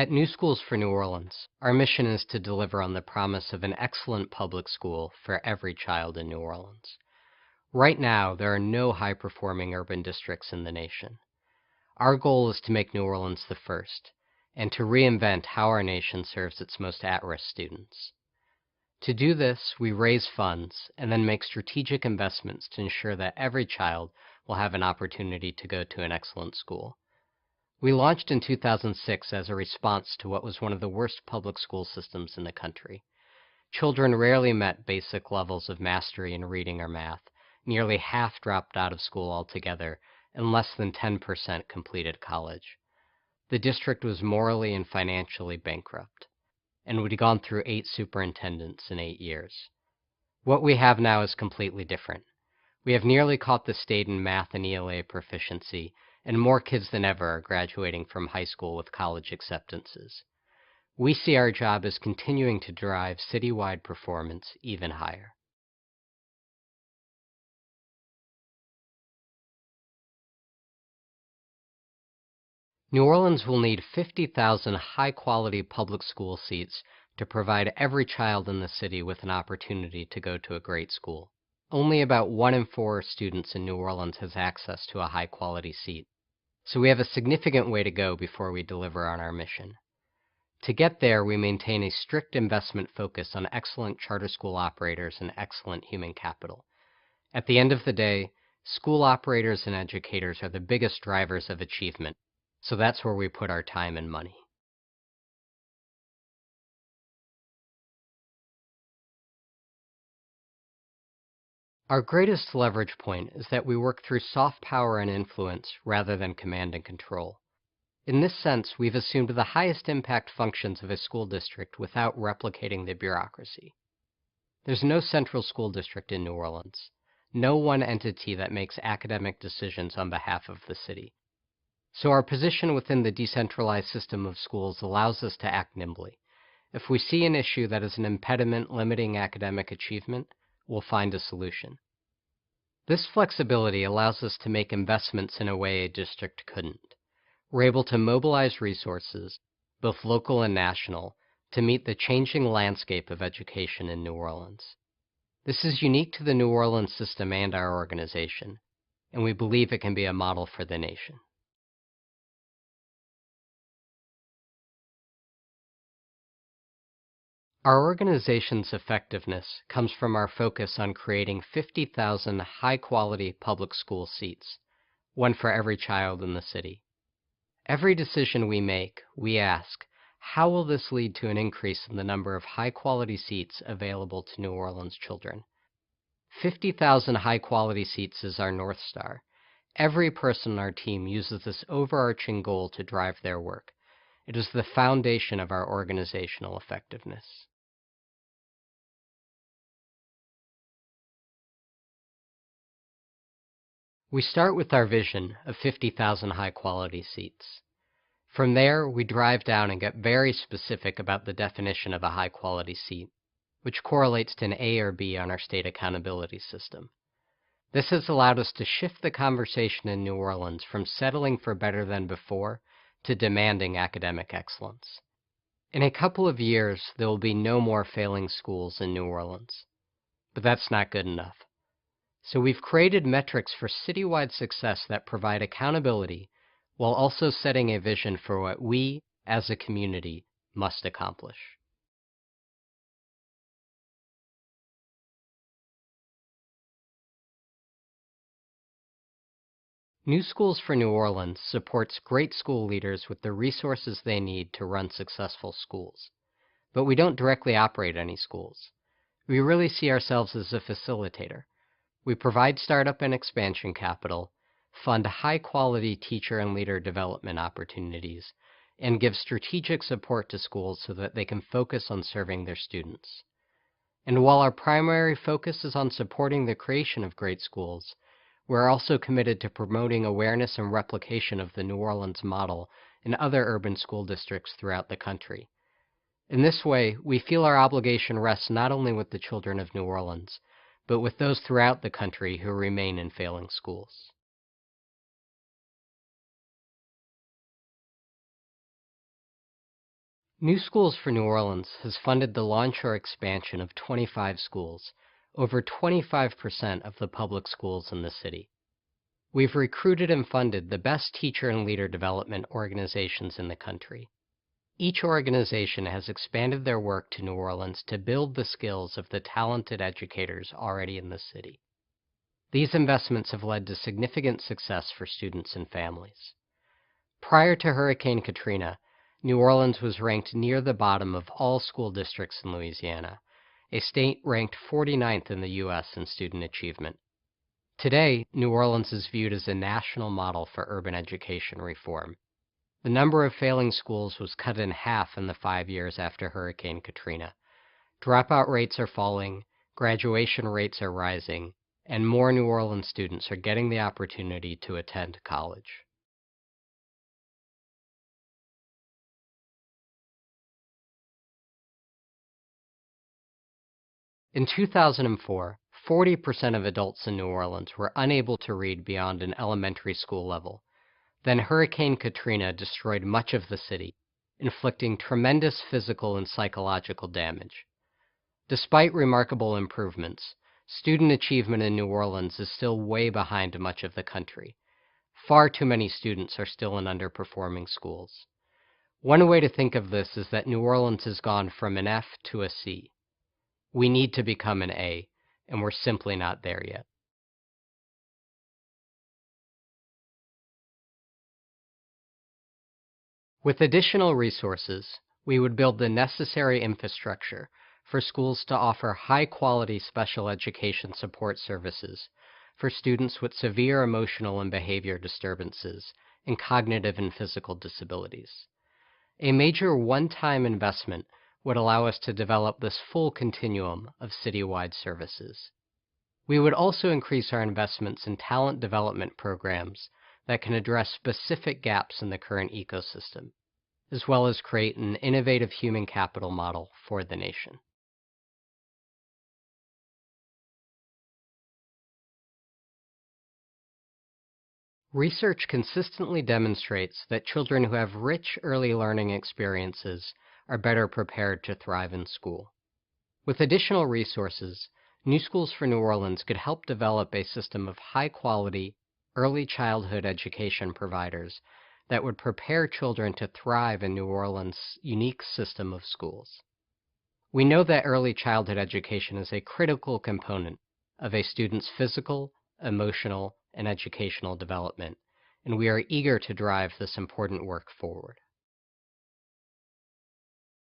At New Schools for New Orleans, our mission is to deliver on the promise of an excellent public school for every child in New Orleans. Right now, there are no high-performing urban districts in the nation. Our goal is to make New Orleans the first, and to reinvent how our nation serves its most at-risk students. To do this, we raise funds and then make strategic investments to ensure that every child will have an opportunity to go to an excellent school. We launched in 2006 as a response to what was one of the worst public school systems in the country. Children rarely met basic levels of mastery in reading or math. Nearly half dropped out of school altogether, and less than 10% completed college. The district was morally and financially bankrupt, and we'd gone through 8 superintendents in 8 years. What we have now is completely different. We have nearly caught the state in math and ELA proficiency, and more kids than ever are graduating from high school with college acceptances. We see our job as continuing to drive citywide performance even higher. New Orleans will need 50,000 high-quality public school seats to provide every child in the city with an opportunity to go to a great school. Only about 1 in 4 students in New Orleans has access to a high-quality seat, so we have a significant way to go before we deliver on our mission. To get there, we maintain a strict investment focus on excellent charter school operators and excellent human capital. At the end of the day, school operators and educators are the biggest drivers of achievement, so that's where we put our time and money. Our greatest leverage point is that we work through soft power and influence rather than command and control. In this sense, we've assumed the highest impact functions of a school district without replicating the bureaucracy. There's no central school district in New Orleans, no one entity that makes academic decisions on behalf of the city. So our position within the decentralized system of schools allows us to act nimbly. If we see an issue that is an impediment limiting academic achievement, we'll find a solution. This flexibility allows us to make investments in a way a district couldn't. We're able to mobilize resources, both local and national, to meet the changing landscape of education in New Orleans. This is unique to the New Orleans system and our organization, and we believe it can be a model for the nation. Our organization's effectiveness comes from our focus on creating 50,000 high-quality public school seats, one for every child in the city. Every decision we make, we ask, how will this lead to an increase in the number of high-quality seats available to New Orleans children? 50,000 high-quality seats is our North Star. Every person on our team uses this overarching goal to drive their work. It is the foundation of our organizational effectiveness. We start with our vision of 50,000 high-quality seats. From there, we drive down and get very specific about the definition of a high-quality seat, which correlates to an A or B on our state accountability system. This has allowed us to shift the conversation in New Orleans from settling for better than before to demanding academic excellence. In a couple of years, there will be no more failing schools in New Orleans. But that's not good enough. So we've created metrics for citywide success that provide accountability while also setting a vision for what we, as a community, must accomplish. New Schools for New Orleans supports great school leaders with the resources they need to run successful schools. But we don't directly operate any schools. We really see ourselves as a facilitator. We provide startup and expansion capital, fund high-quality teacher and leader development opportunities, and give strategic support to schools so that they can focus on serving their students. And while our primary focus is on supporting the creation of great schools, we're also committed to promoting awareness and replication of the New Orleans model in other urban school districts throughout the country. In this way, we feel our obligation rests not only with the children of New Orleans, but with those throughout the country who remain in failing schools. New Schools for New Orleans has funded the launch or expansion of 25 schools, over 25% of the public schools in the city. We've recruited and funded the best teacher and leader development organizations in the country. Each organization has expanded their work to New Orleans to build the skills of the talented educators already in the city. These investments have led to significant success for students and families. Prior to Hurricane Katrina, New Orleans was ranked near the bottom of all school districts in Louisiana, a state ranked 49th in the U.S. in student achievement. Today, New Orleans is viewed as a national model for urban education reform. The number of failing schools was cut in half in the 5 years after Hurricane Katrina. Dropout rates are falling, graduation rates are rising, and more New Orleans students are getting the opportunity to attend college. In 2004, 40% of adults in New Orleans were unable to read beyond an elementary school level. Then Hurricane Katrina destroyed much of the city, inflicting tremendous physical and psychological damage. Despite remarkable improvements, student achievement in New Orleans is still way behind much of the country. Far too many students are still in underperforming schools. One way to think of this is that New Orleans has gone from an F to a C. We need to become an A, and we're simply not there yet. With additional resources, we would build the necessary infrastructure for schools to offer high-quality special education support services for students with severe emotional and behavior disturbances and cognitive and physical disabilities. A major one-time investment would allow us to develop this full continuum of citywide services. We would also increase our investments in talent development programs that can address specific gaps in the current ecosystem, as well as create an innovative human capital model for the nation. Research consistently demonstrates that children who have rich early learning experiences are better prepared to thrive in school. With additional resources, New Schools for New Orleans could help develop a system of high-quality, early childhood education providers that would prepare children to thrive in New Orleans' unique system of schools. We know that early childhood education is a critical component of a student's physical, emotional, and educational development, and we are eager to drive this important work forward.